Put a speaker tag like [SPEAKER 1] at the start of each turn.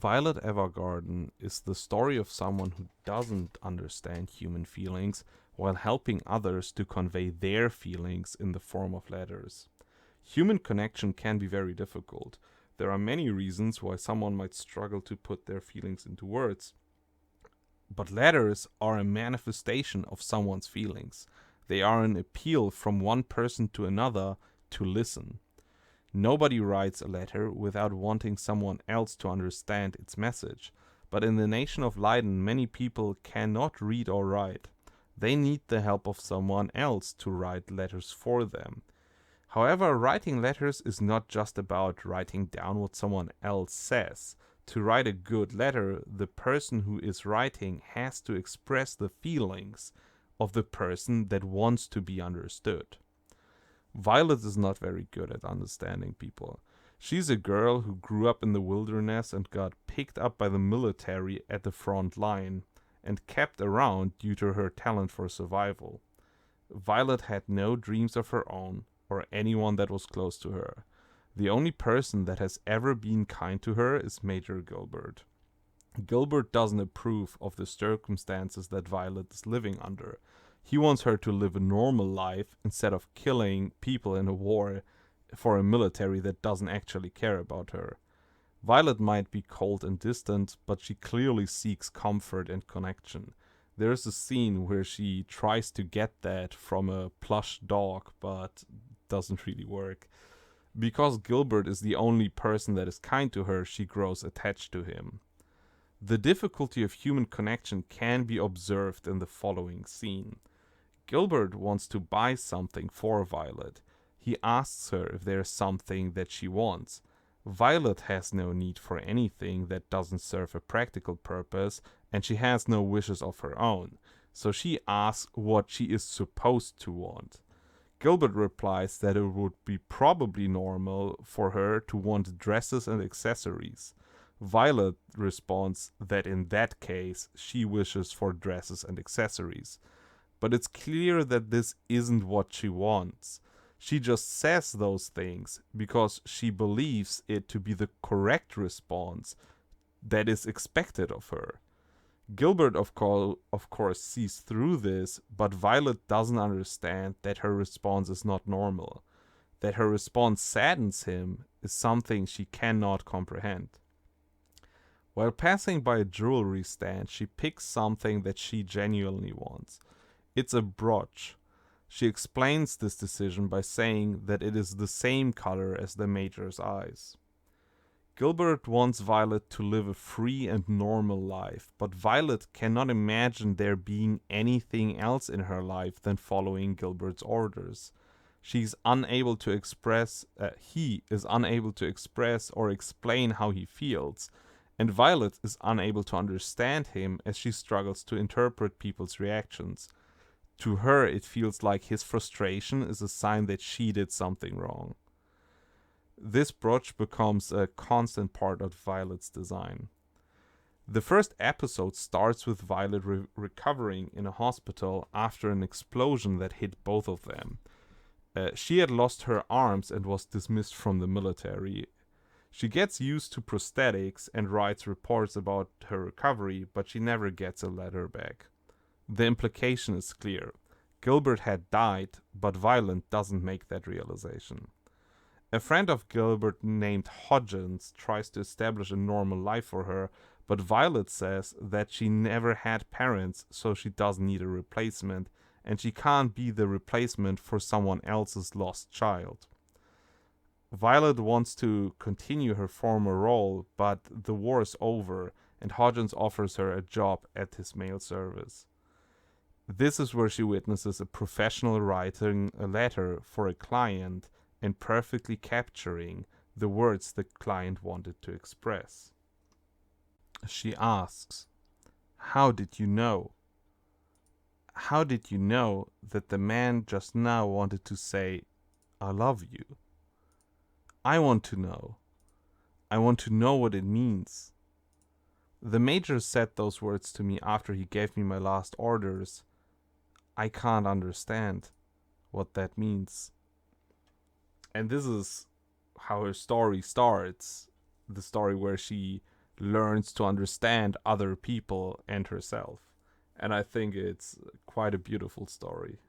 [SPEAKER 1] Violet Evergarden is the story of someone who doesn't understand human feelings while helping others to convey their feelings in the form of letters. Human connection can be very difficult. There are many reasons why someone might struggle to put their feelings into words. But letters are a manifestation of someone's feelings. They are an appeal from one person to another to listen. Nobody writes a letter without wanting someone else to understand its message. But in the nation of Leiden, many people cannot read or write. They need the help of someone else to write letters for them. However, writing letters is not just about writing down what someone else says. To write a good letter, the person who is writing has to express the feelings of the person that wants to be understood. Violet is not very good at understanding people. She's a girl who grew up in the wilderness and got picked up by the military at the front line and kept around due to her talent for survival. Violet had no dreams of her own or anyone that was close to her. The only person that has ever been kind to her is Major Gilbert. Gilbert doesn't approve of the circumstances that Violet is living under. He wants her to live a normal life instead of killing people in a war for a military that doesn't actually care about her. Violet might be cold and distant, but she clearly seeks comfort and connection. There's a scene where she tries to get that from a plush dog, but doesn't really work. Because Gilbert is the only person that is kind to her, she grows attached to him. The difficulty of human connection can be observed in the following scene. Gilbert wants to buy something for Violet. He asks her if there's something that she wants. Violet has no need for anything that doesn't serve a practical purpose, and she has no wishes of her own, so she asks what she is supposed to want. Gilbert replies that it would be probably normal for her to want dresses and accessories. Violet responds that in that case, she wishes for dresses and accessories. But it's clear that this isn't what she wants. She just says those things because she believes it to be the correct response that is expected of her. Gilbert, of course, sees through this, but Violet doesn't understand that her response is not normal. That her response saddens him is something she cannot comprehend. While passing by a jewelry stand, she picks something that she genuinely wants. It's a brooch. She explains this decision by saying that it is the same color as the Major's eyes. Gilbert wants Violet to live a free and normal life, but Violet cannot imagine there being anything else in her life than following Gilbert's orders. He is unable to express or explain how he feels, and Violet is unable to understand him as she struggles to interpret people's reactions. To her, it feels like his frustration is a sign that she did something wrong. This brooch becomes a constant part of Violet's design. The first episode starts with Violet recovering in a hospital after an explosion that hit both of them. She had lost her arms and was dismissed from the military. She gets used to prosthetics and writes reports about her recovery, but she never gets a letter back. The implication is clear. Gilbert had died, but Violet doesn't make that realization. A friend of Gilbert named Hodgins tries to establish a normal life for her, but Violet says that she never had parents, so she doesn't need a replacement, and she can't be the replacement for someone else's lost child. Violet wants to continue her former role, but the war is over, and Hodgins offers her a job at his mail service. This is where she witnesses a professional writing a letter for a client and perfectly capturing the words the client wanted to express. She asks, "How did you know? How did you know that the man just now wanted to say, 'I love you'? I want to know. I want to know what it means." The Major said those words to me after he gave me my last orders. I can't understand what that means. And this is how her story starts. The story where she learns to understand other people and herself. And I think it's quite a beautiful story.